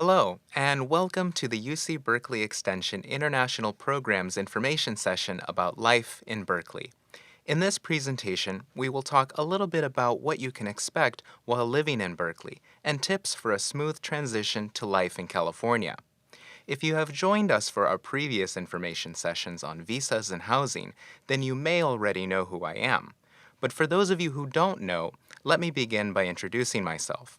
Hello, and welcome to the UC Berkeley Extension International Programs Information Session about life in Berkeley. In this presentation, we will talk a little bit about what you can expect while living in Berkeley and tips for a smooth transition to life in California. If you have joined us for our previous information sessions on visas and housing, then you may already know who I am. But for those of you who don't know, let me begin by introducing myself.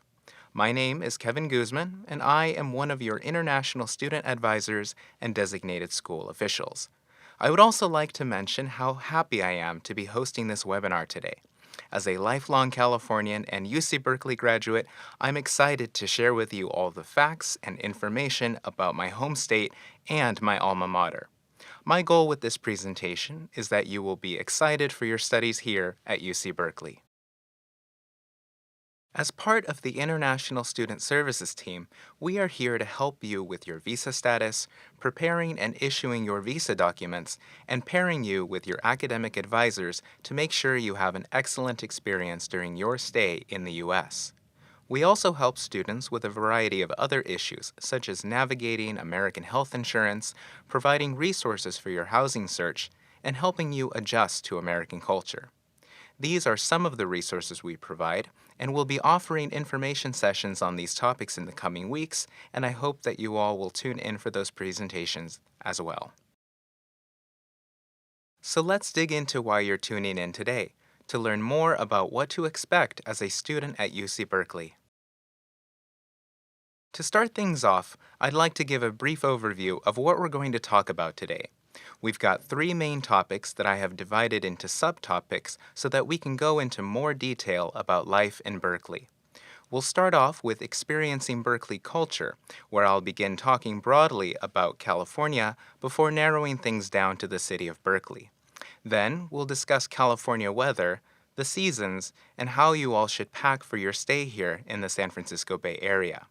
My name is Kevin Guzman, and I am one of your international student advisors and designated school officials. I would also like to mention how happy I am to be hosting this webinar today. As a lifelong Californian and UC Berkeley graduate, I'm excited to share with you all the facts and information about my home state and my alma mater. My goal with this presentation is that you will be excited for your studies here at UC Berkeley. As part of the International Student Services team, we are here to help you with your visa status, preparing and issuing your visa documents, and pairing you with your academic advisors to make sure you have an excellent experience during your stay in the U.S. We also help students with a variety of other issues, such as navigating American health insurance, providing resources for your housing search, and helping you adjust to American culture. These are some of the resources we provide, and we'll be offering information sessions on these topics in the coming weeks, and I hope that you all will tune in for those presentations as well. So let's dig into why you're tuning in today, to learn more about what to expect as a student at UC Berkeley. To start things off, I'd like to give a brief overview of what we're going to talk about today. We've got three main topics that I have divided into subtopics so that we can go into more detail about life in Berkeley. We'll start off with experiencing Berkeley culture, where I'll begin talking broadly about California before narrowing things down to the city of Berkeley. Then we'll discuss California weather, the seasons, and how you all should pack for your stay here in the San Francisco Bay Area.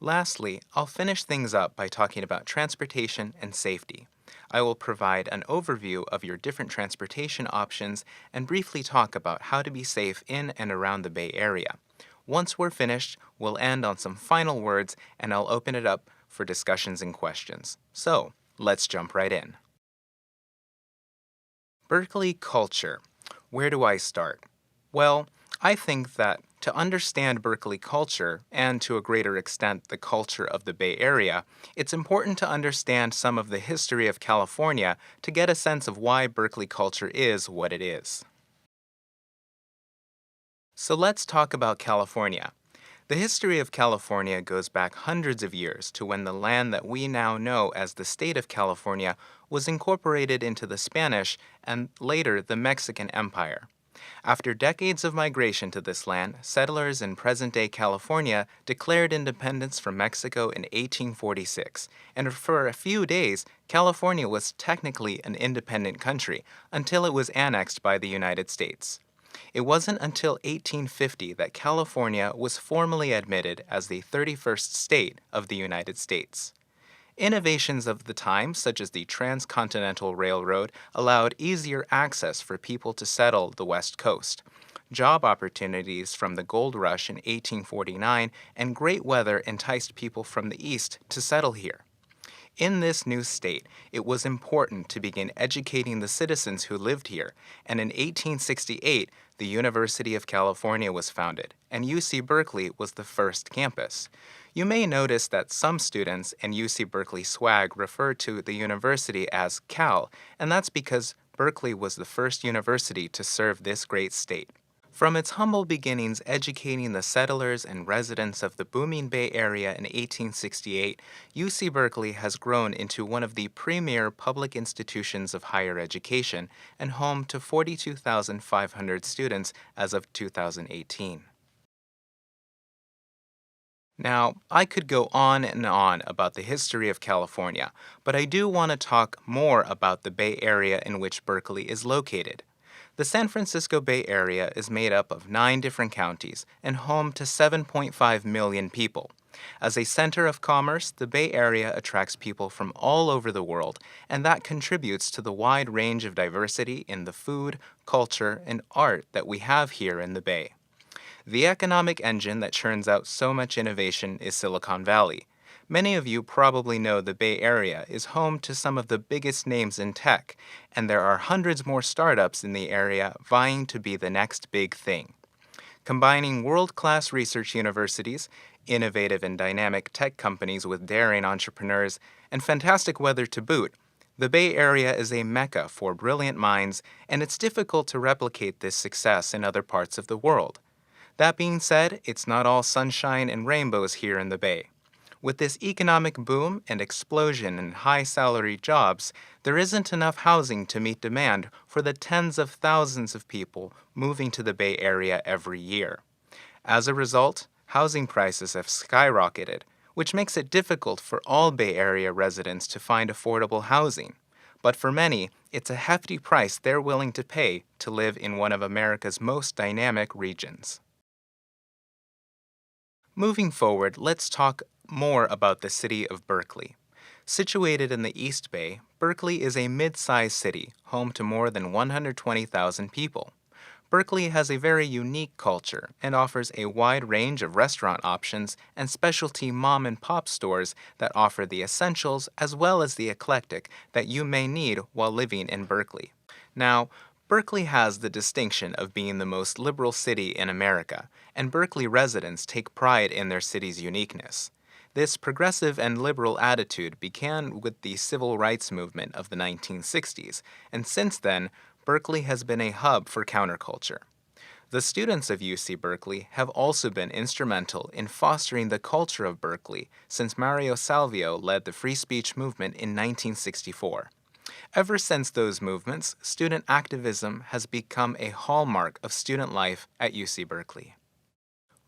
Lastly, I'll finish things up by talking about transportation and safety. I will provide an overview of your different transportation options and briefly talk about how to be safe in and around the Bay Area. Once we're finished, we'll end on some final words and I'll open it up for discussions and questions. So, let's jump right in. Berkeley culture. Where do I start? Well, I think that to understand Berkeley culture, and to a greater extent the culture of the Bay Area, it's important to understand some of the history of California to get a sense of why Berkeley culture is what it is. So let's talk about California. The history of California goes back hundreds of years to when the land that we now know as the state of California was incorporated into the Spanish and later the Mexican Empire. After decades of migration to this land, settlers in present-day California declared independence from Mexico in 1846, and for a few days, California was technically an independent country until it was annexed by the United States. It wasn't until 1850 that California was formally admitted as the 31st state of the United States. Innovations of the time, such as the Transcontinental Railroad, allowed easier access for people to settle the West Coast. Job opportunities from the gold rush in 1849 and great weather enticed people from the East to settle here. In this new state, it was important to begin educating the citizens who lived here, and in 1868, the University of California was founded, and UC Berkeley was the first campus. You may notice that some students in UC Berkeley swag refer to the university as Cal, and that's because Berkeley was the first university to serve this great state. From its humble beginnings educating the settlers and residents of the booming Bay Area in 1868, UC Berkeley has grown into one of the premier public institutions of higher education and home to 42,500 students as of 2018. Now, I could go on and on about the history of California, but I do want to talk more about the Bay Area in which Berkeley is located. The San Francisco Bay Area is made up of 9 different counties and home to 7.5 million people. As a center of commerce, the Bay Area attracts people from all over the world, and that contributes to the wide range of diversity in the food, culture, and art that we have here in the Bay. The economic engine that churns out so much innovation is Silicon Valley. Many of you probably know the Bay Area is home to some of the biggest names in tech, and there are hundreds more startups in the area vying to be the next big thing. Combining world-class research universities, innovative and dynamic tech companies with daring entrepreneurs, and fantastic weather to boot, the Bay Area is a mecca for brilliant minds, and it's difficult to replicate this success in other parts of the world. That being said, it's not all sunshine and rainbows here in the Bay. With this economic boom and explosion in high-salary jobs, there isn't enough housing to meet demand for the tens of thousands of people moving to the Bay Area every year. As a result, housing prices have skyrocketed, which makes it difficult for all Bay Area residents to find affordable housing. But for many, it's a hefty price they're willing to pay to live in one of America's most dynamic regions. Moving forward, let's talk more about the city of Berkeley. Situated in the East Bay, Berkeley is a mid-sized city, home to more than 120,000 people. Berkeley has a very unique culture and offers a wide range of restaurant options and specialty mom-and-pop stores that offer the essentials as well as the eclectic that you may need while living in Berkeley. Now, Berkeley has the distinction of being the most liberal city in America, and Berkeley residents take pride in their city's uniqueness. This progressive and liberal attitude began with the civil rights movement of the 1960s, and since then, Berkeley has been a hub for counterculture. The students of UC Berkeley have also been instrumental in fostering the culture of Berkeley since Mario Salvio led the free speech movement in 1964. Ever since those movements, student activism has become a hallmark of student life at UC Berkeley.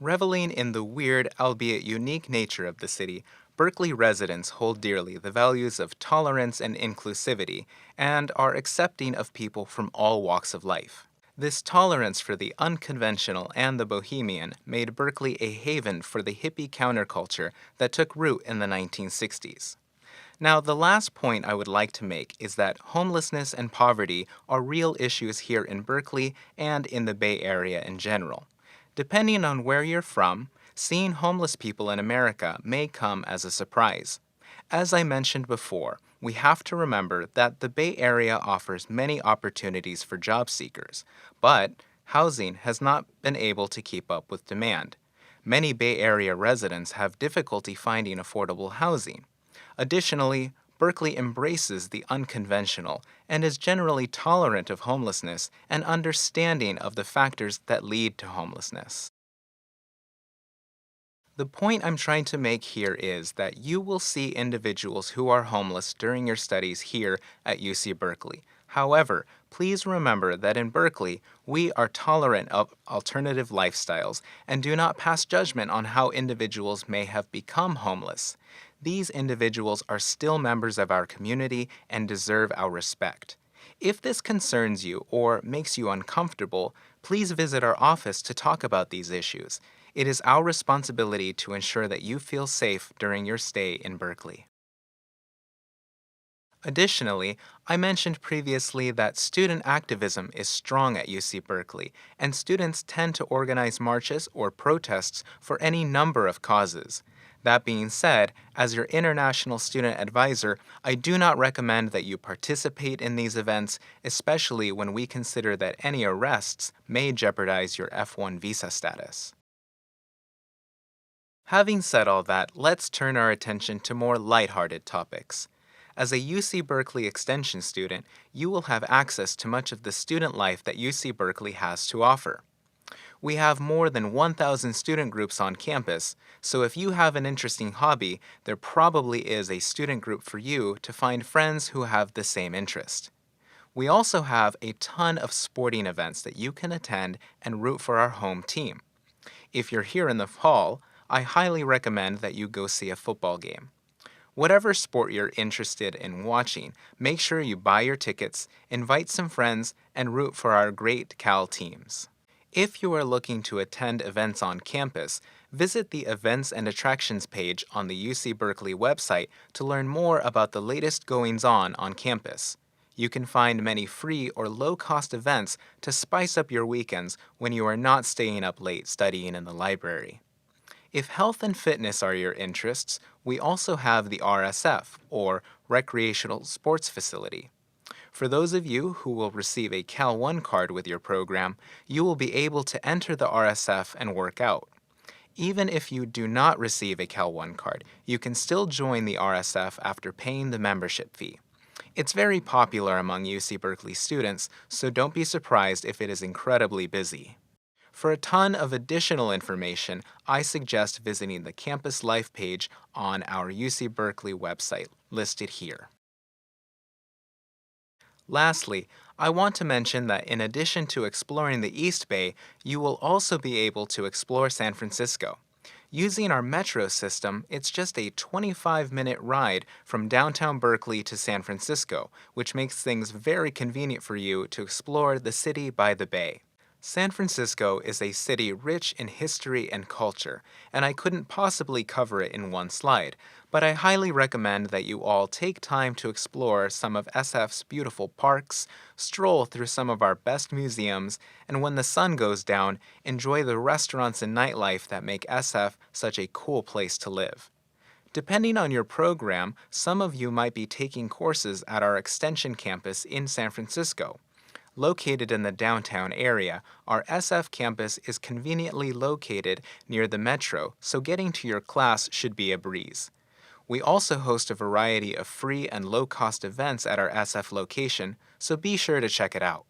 Reveling in the weird, albeit unique nature of the city, Berkeley residents hold dearly the values of tolerance and inclusivity and are accepting of people from all walks of life. This tolerance for the unconventional and the bohemian made Berkeley a haven for the hippie counterculture that took root in the 1960s. Now, the last point I would like to make is that homelessness and poverty are real issues here in Berkeley and in the Bay Area in general. Depending on where you're from, seeing homeless people in America may come as a surprise. As I mentioned before, we have to remember that the Bay Area offers many opportunities for job seekers, but housing has not been able to keep up with demand. Many Bay Area residents have difficulty finding affordable housing. Additionally, Berkeley embraces the unconventional and is generally tolerant of homelessness and understanding of the factors that lead to homelessness. The point I'm trying to make here is that you will see individuals who are homeless during your studies here at UC Berkeley. However, please remember that in Berkeley, we are tolerant of alternative lifestyles and do not pass judgment on how individuals may have become homeless. These individuals are still members of our community and deserve our respect. If this concerns you or makes you uncomfortable, please visit our office to talk about these issues. It is our responsibility to ensure that you feel safe during your stay in Berkeley. Additionally, I mentioned previously that student activism is strong at UC Berkeley, and students tend to organize marches or protests for any number of causes. That being said, as your international student advisor, I do not recommend that you participate in these events, especially when we consider that any arrests may jeopardize your F1 visa status. Having said all that, let's turn our attention to more lighthearted topics. As a UC Berkeley Extension student, you will have access to much of the student life that UC Berkeley has to offer. We have more than 1,000 student groups on campus, so if you have an interesting hobby, there probably is a student group for you to find friends who have the same interest. We also have a ton of sporting events that you can attend and root for our home team. If you're here in the fall, I highly recommend that you go see a football game. Whatever sport you're interested in watching, make sure you buy your tickets, invite some friends, and root for our great Cal teams. If you are looking to attend events on campus, visit the Events and Attractions page on the UC Berkeley website to learn more about the latest goings-on on campus. You can find many free or low-cost events to spice up your weekends when you are not staying up late studying in the library. If health and fitness are your interests, we also have the RSF, or Recreational Sports Facility. For those of you who will receive a Cal 1 card with your program, you will be able to enter the RSF and work out. Even if you do not receive a Cal 1 card, you can still join the RSF after paying the membership fee. It's very popular among UC Berkeley students, so don't be surprised if it is incredibly busy. For a ton of additional information, I suggest visiting the Campus Life page on our UC Berkeley website, listed here. Lastly, I want to mention that in addition to exploring the East Bay, you will also be able to explore San Francisco. Using our metro system, it's just a 25-minute ride from downtown Berkeley to San Francisco, which makes things very convenient for you to explore the city by the bay. San Francisco is a city rich in history and culture, and I couldn't possibly cover it in one slide, but I highly recommend that you all take time to explore some of SF's beautiful parks, stroll through some of our best museums, and when the sun goes down, enjoy the restaurants and nightlife that make SF such a cool place to live. Depending on your program, some of you might be taking courses at our Extension campus in San Francisco. Located in the downtown area, our SF campus is conveniently located near the metro, so getting to your class should be a breeze. We also host a variety of free and low-cost events at our SF location, so be sure to check it out.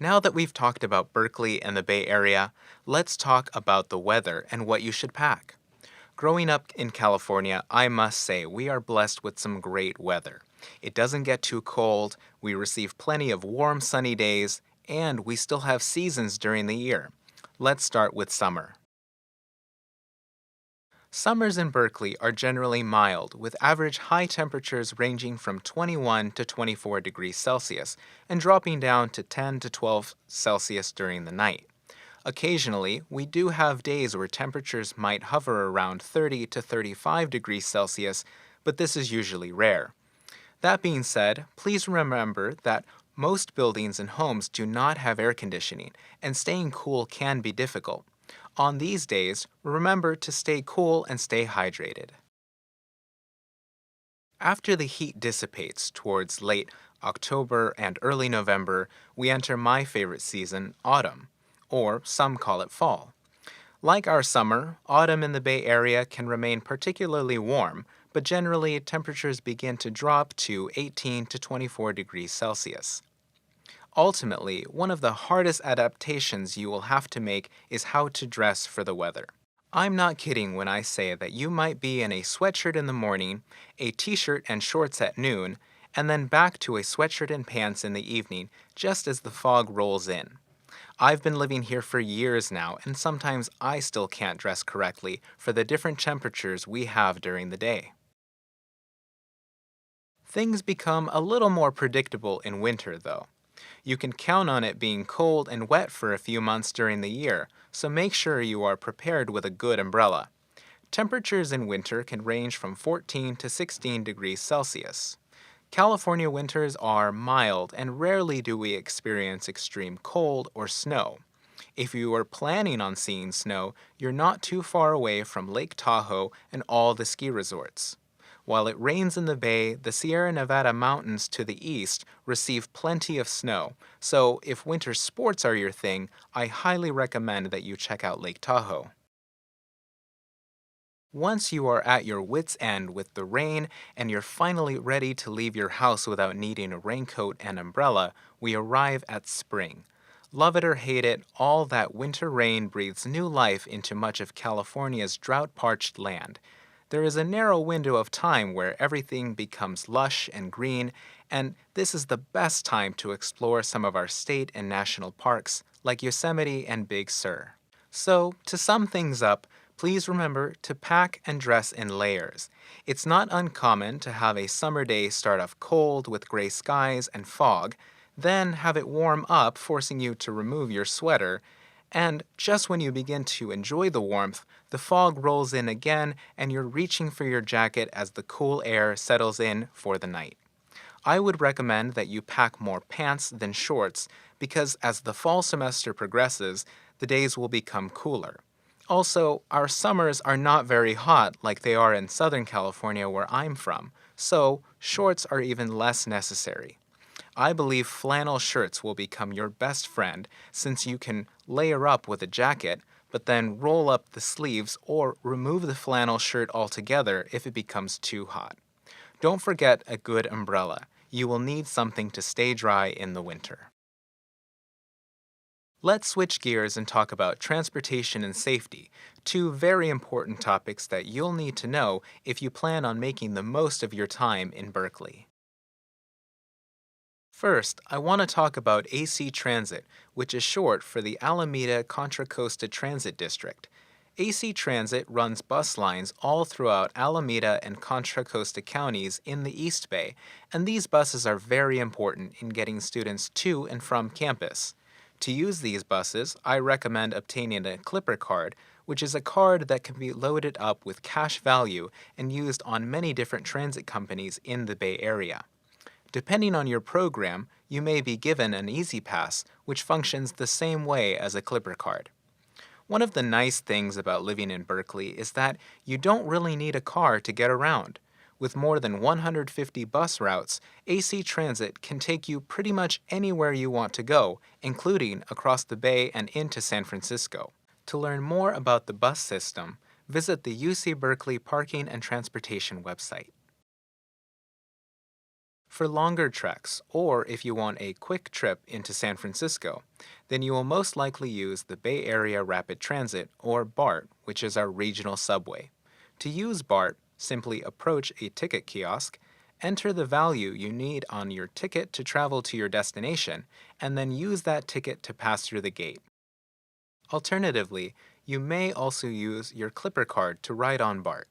Now that we've talked about Berkeley and the Bay Area, let's talk about the weather and what you should pack. Growing up in California, I must say we are blessed with some great weather. It doesn't get too cold, we receive plenty of warm, sunny days, and we still have seasons during the year. Let's start with summer. Summers in Berkeley are generally mild, with average high temperatures ranging from 21 to 24 degrees Celsius and dropping down to 10 to 12 Celsius during the night. Occasionally, we do have days where temperatures might hover around 30 to 35 degrees Celsius, but this is usually rare. That being said, please remember that most buildings and homes do not have air conditioning, and staying cool can be difficult. On these days, remember to stay cool and stay hydrated. After the heat dissipates towards late October and early November, we enter my favorite season, autumn, or some call it fall. Like our summer, autumn in the Bay Area can remain particularly warm, but generally temperatures begin to drop to 18 to 24 degrees Celsius. Ultimately, one of the hardest adaptations you will have to make is how to dress for the weather. I'm not kidding when I say that you might be in a sweatshirt in the morning, a t-shirt and shorts at noon, and then back to a sweatshirt and pants in the evening, just as the fog rolls in. I've been living here for years now, and sometimes I still can't dress correctly for the different temperatures we have during the day. Things become a little more predictable in winter, though. You can count on it being cold and wet for a few months during the year, so make sure you are prepared with a good umbrella. Temperatures in winter can range from 14 to 16 degrees Celsius. California winters are mild, and rarely do we experience extreme cold or snow. If you are planning on seeing snow, you're not too far away from Lake Tahoe and all the ski resorts. While it rains in the Bay, the Sierra Nevada mountains to the east receive plenty of snow, so if winter sports are your thing, I highly recommend that you check out Lake Tahoe. Once you are at your wits' end with the rain and you're finally ready to leave your house without needing a raincoat and umbrella, we arrive at spring. Love it or hate it, all that winter rain breathes new life into much of California's drought-parched land. There is a narrow window of time where everything becomes lush and green, and this is the best time to explore some of our state and national parks like Yosemite and Big Sur. So, to sum things up, please remember to pack and dress in layers. It's not uncommon to have a summer day start off cold with gray skies and fog, then have it warm up, forcing you to remove your sweater, and just when you begin to enjoy the warmth, the fog rolls in again and you're reaching for your jacket as the cool air settles in for the night. I would recommend that you pack more pants than shorts because as the fall semester progresses, the days will become cooler. Also, our summers are not very hot like they are in Southern California where I'm from, so shorts are even less necessary. I believe flannel shirts will become your best friend since you can layer up with a jacket, but then roll up the sleeves or remove the flannel shirt altogether if it becomes too hot. Don't forget a good umbrella. You will need something to stay dry in the winter. Let's switch gears and talk about transportation and safety, two very important topics that you'll need to know if you plan on making the most of your time in Berkeley. First, I want to talk about AC Transit, which is short for the Alameda Contra Costa Transit District. AC Transit runs bus lines all throughout Alameda and Contra Costa counties in the East Bay, and these buses are very important in getting students to and from campus. To use these buses, I recommend obtaining a Clipper card, which is a card that can be loaded up with cash value and used on many different transit companies in the Bay Area. Depending on your program, you may be given an Easy Pass, which functions the same way as a Clipper card. One of the nice things about living in Berkeley is that you don't really need a car to get around. With more than 150 bus routes, AC Transit can take you pretty much anywhere you want to go, including across the bay and into San Francisco. To learn more about the bus system, visit the UC Berkeley Parking and Transportation website. For longer treks, or if you want a quick trip into San Francisco, then you will most likely use the Bay Area Rapid Transit, or BART, which is our regional subway. To use BART, simply approach a ticket kiosk, enter the value you need on your ticket to travel to your destination, and then use that ticket to pass through the gate. Alternatively, you may also use your Clipper card to ride on BART.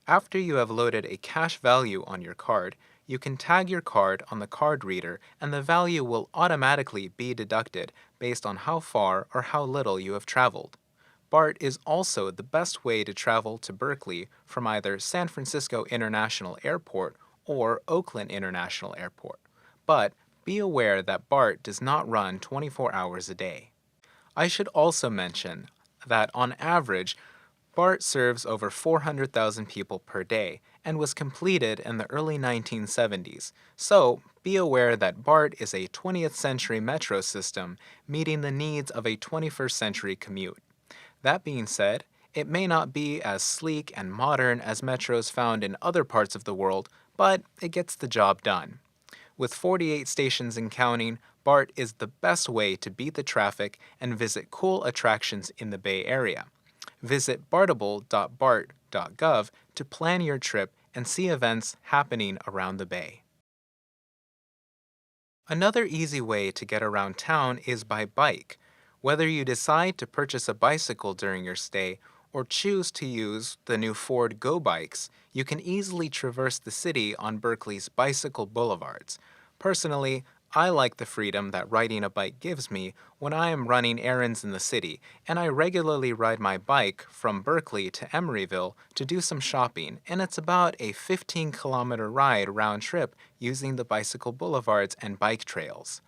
After you have loaded a cash value on your card, you can tag your card on the card reader and the value will automatically be deducted based on how far or how little you have traveled. BART is also the best way to travel to Berkeley from either San Francisco International Airport or Oakland International Airport. But be aware that BART does not run 24 hours a day. I should also mention that on average, BART serves over 400,000 people per day and was completed in the early 1970s, so be aware that BART is a 20th century metro system meeting the needs of a 21st century commute. That being said, it may not be as sleek and modern as metros found in other parts of the world, but it gets the job done. With 48 stations and counting, BART is the best way to beat the traffic and visit cool attractions in the Bay Area. Visit bartable.bart.gov to plan your trip and see events happening around the Bay. Another easy way to get around town is by bike. Whether you decide to purchase a bicycle during your stay or choose to use the new Ford Go bikes, you can easily traverse the city on Berkeley's bicycle boulevards. Personally, I like the freedom that riding a bike gives me when I am running errands in the city, and I regularly ride my bike from Berkeley to Emeryville to do some shopping, and it's about a 15-kilometer ride round trip using the bicycle boulevards and bike trails.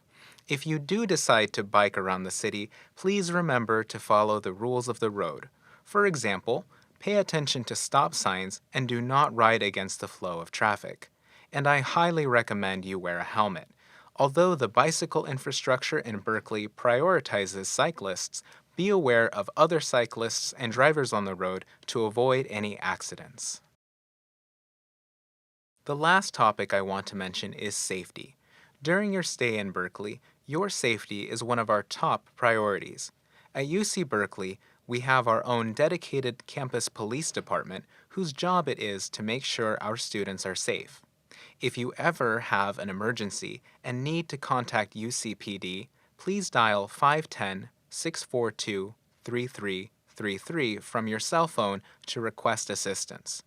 If you do decide to bike around the city, please remember to follow the rules of the road. For example, pay attention to stop signs and do not ride against the flow of traffic. And I highly recommend you wear a helmet. Although the bicycle infrastructure in Berkeley prioritizes cyclists, be aware of other cyclists and drivers on the road to avoid any accidents. The last topic I want to mention is safety. During your stay in Berkeley, your safety is one of our top priorities. At UC Berkeley, we have our own dedicated campus police department whose job it is to make sure our students are safe. If you ever have an emergency and need to contact UCPD, please dial 510-642-3333 from your cell phone to request assistance.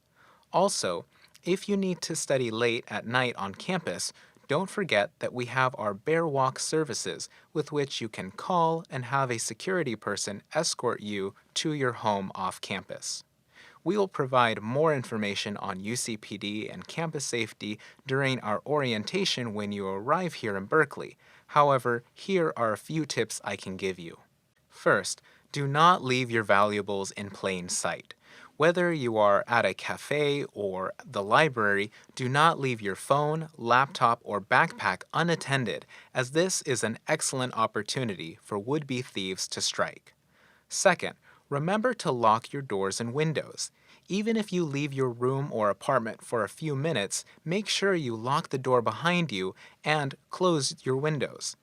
Also, if you need to study late at night on campus, don't forget that we have our Bear Walk services with which you can call and have a security person escort you to your home off campus. We will provide more information on UCPD and campus safety during our orientation when you arrive here in Berkeley. However, here are a few tips I can give you. First, do not leave your valuables in plain sight. Whether you are at a cafe or the library, do not leave your phone, laptop, or backpack unattended, as this is an excellent opportunity for would-be thieves to strike. Second, remember to lock your doors and windows. Even if you leave your room or apartment for a few minutes, make sure you lock the door behind you and close your windows.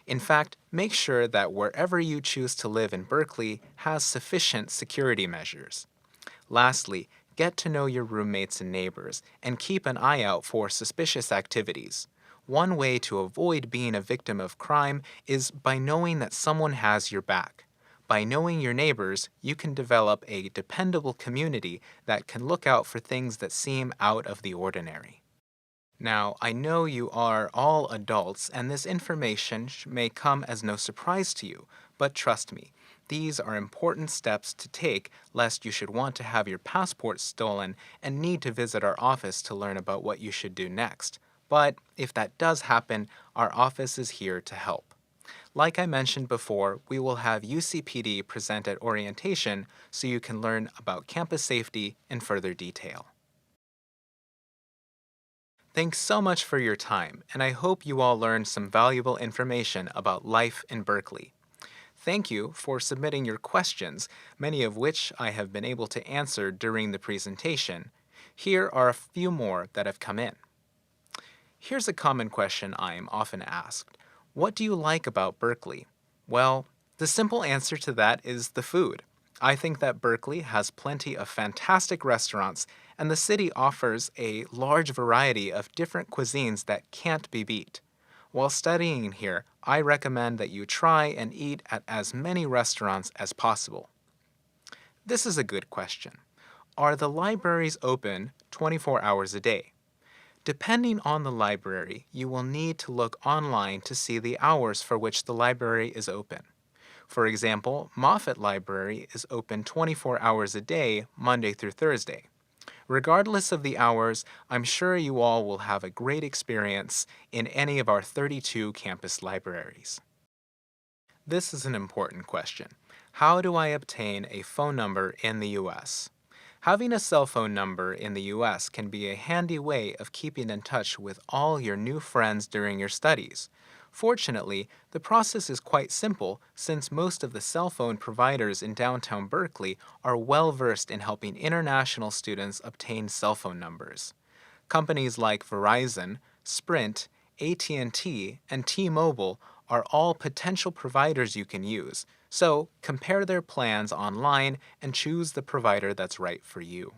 In fact, make sure that wherever you choose to live in Berkeley has sufficient security measures. Lastly, get to know your roommates and neighbors, and keep an eye out for suspicious activities. One way to avoid being a victim of crime is by knowing that someone has your back. By knowing your neighbors, you can develop a dependable community that can look out for things that seem out of the ordinary. Now, I know you are all adults, and this information may come as no surprise to you, but trust me, these are important steps to take lest you should want to have your passport stolen and need to visit our office to learn about what you should do next. But if that does happen, our office is here to help. Like I mentioned before, we will have UCPD present at orientation so you can learn about campus safety in further detail. Thanks so much for your time, and I hope you all learned some valuable information about life in Berkeley. Thank you for submitting your questions, many of which I have been able to answer during the presentation. Here are a few more that have come in. Here's a common question I am often asked. What do you like about Berkeley? Well, the simple answer to that is the food. I think that Berkeley has plenty of fantastic restaurants, and the city offers a large variety of different cuisines that can't be beat. While studying here, I recommend that you try and eat at as many restaurants as possible. This is a good question. Are the libraries open 24 hours a day? Depending on the library, you will need to look online to see the hours for which the library is open. For example, Moffett Library is open 24 hours a day, Monday through Thursday. Regardless of the hours, I'm sure you all will have a great experience in any of our 32 campus libraries. This is an important question. How do I obtain a phone number in the U.S.? Having a cell phone number in the U.S. can be a handy way of keeping in touch with all your new friends during your studies. Fortunately, the process is quite simple since most of the cell phone providers in downtown Berkeley are well versed in helping international students obtain cell phone numbers. Companies like Verizon, Sprint, AT&T, and T-Mobile are all potential providers you can use, so compare their plans online and choose the provider that's right for you.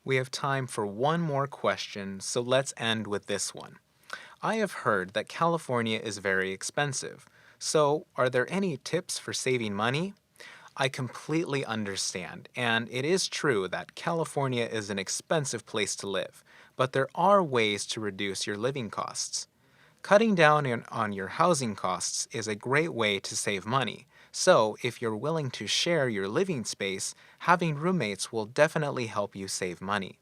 We have time for one more question, so let's end with this one. I have heard that California is very expensive, so are there any tips for saving money? I completely understand, and it is true that California is an expensive place to live, but there are ways to reduce your living costs. Cutting down on your housing costs is a great way to save money, so if you're willing to share your living space, having roommates will definitely help you save money.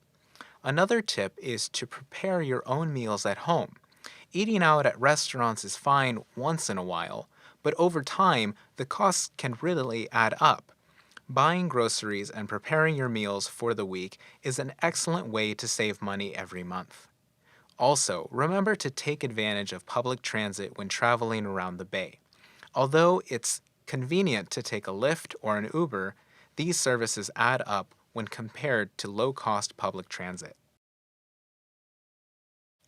Another tip is to prepare your own meals at home. Eating out at restaurants is fine once in a while, but over time, the costs can really add up. Buying groceries and preparing your meals for the week is an excellent way to save money every month. Also, remember to take advantage of public transit when traveling around the Bay. Although it's convenient to take a Lyft or an Uber, these services add up when compared to low-cost public transit.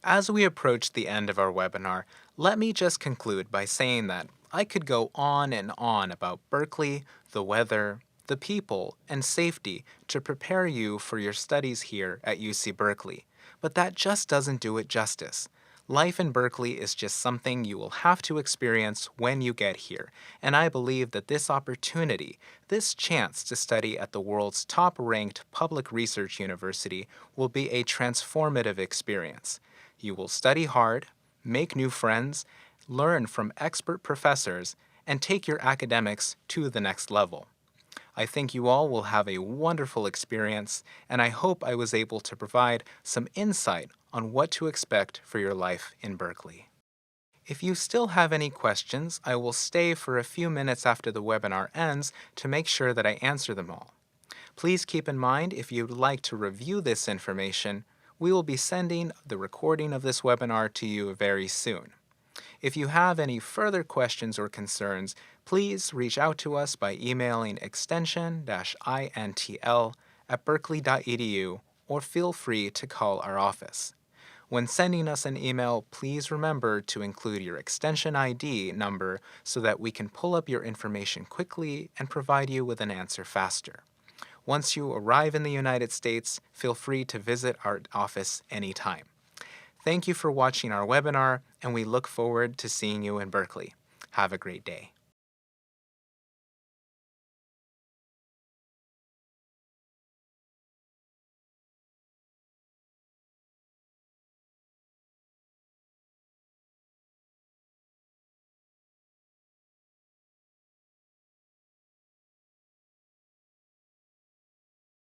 As we approach the end of our webinar, let me just conclude by saying that I could go on and on about Berkeley, the weather, the people, and safety to prepare you for your studies here at UC Berkeley, but that just doesn't do it justice. Life in Berkeley is just something you will have to experience when you get here, and I believe that this opportunity, this chance to study at the world's top-ranked public research university will be a transformative experience. You will study hard, make new friends, learn from expert professors, and take your academics to the next level. I think you all will have a wonderful experience, and I hope I was able to provide some insight on what to expect for your life in Berkeley. If you still have any questions, I will stay for a few minutes after the webinar ends to make sure that I answer them all. Please keep in mind, if you'd like to review this information, we will be sending the recording of this webinar to you very soon. If you have any further questions or concerns, please reach out to us by emailing extension-intl@berkeley.edu or feel free to call our office. When sending us an email, please remember to include your extension ID number so that we can pull up your information quickly and provide you with an answer faster. Once you arrive in the United States, feel free to visit our office anytime. Thank you for watching our webinar, and we look forward to seeing you in Berkeley. Have a great day.